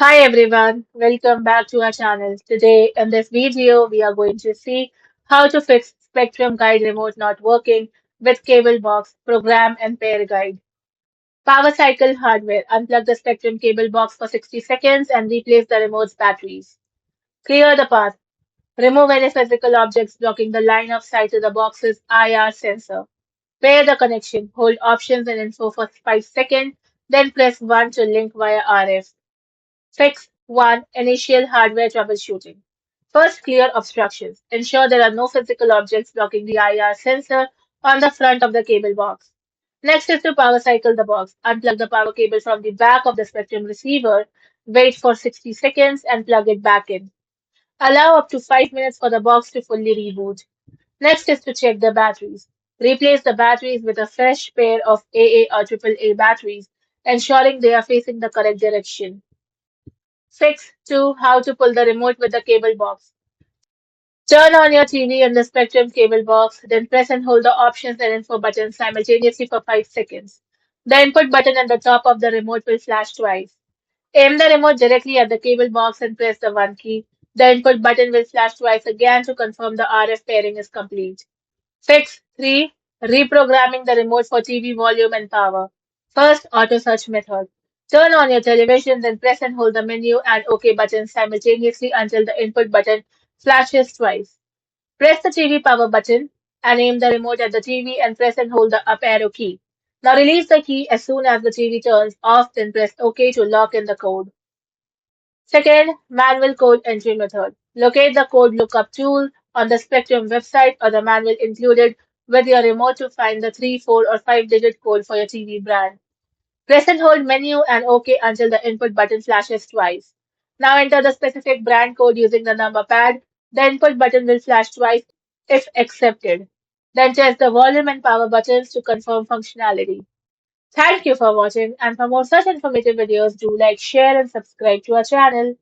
Hi everyone, welcome back to our channel. Today in this video, we are going to see how to fix Spectrum Guide remote not working with cable box, program and pair guide. Power cycle hardware. Unplug the Spectrum cable box for 60 seconds and replace the remote's batteries. Clear the path. Remove any physical objects blocking the line of sight to the box's IR sensor. Pair the connection. Hold options and info for 5 seconds, then press 1 to link via RF. Fix 1. Initial hardware troubleshooting. First, clear obstructions. Ensure there are no physical objects blocking the IR sensor on the front of the cable box. Next is to power cycle the box. Unplug the power cable from the back of the Spectrum receiver. Wait for 60 seconds and plug it back in. Allow up to 5 minutes for the box to fully reboot. Next is to check the batteries. Replace the batteries with a fresh pair of AA or AAA batteries, ensuring they are facing the correct direction. Fix 2. How to pull the remote with the cable box. Turn on your TV and the Spectrum cable box, then press and hold the options and info buttons simultaneously for 5 seconds. The input button at the top of the remote will flash twice. Aim the remote directly at the cable box and press the 1 key. The input button will flash twice again to confirm the RF pairing is complete. Fix 3. Reprogramming the remote for TV volume and power. First, auto search method. Turn on your television, then press and hold the menu and OK button simultaneously until the input button flashes twice. Press the TV power button and aim the remote at the TV and press and hold the up arrow key. Now release the key as soon as the TV turns off, then press OK to lock in the code. Second, manual code entry method. Locate the code lookup tool on the Spectrum website or the manual included with your remote to find the 3, 4, or 5-digit code for your TV brand. Press and hold menu and OK until the input button flashes twice. Now enter the specific brand code using the number pad. The input button will flash twice if accepted. Then test the volume and power buttons to confirm functionality. Thank you for watching, and for more such informative videos, do like, share and subscribe to our channel.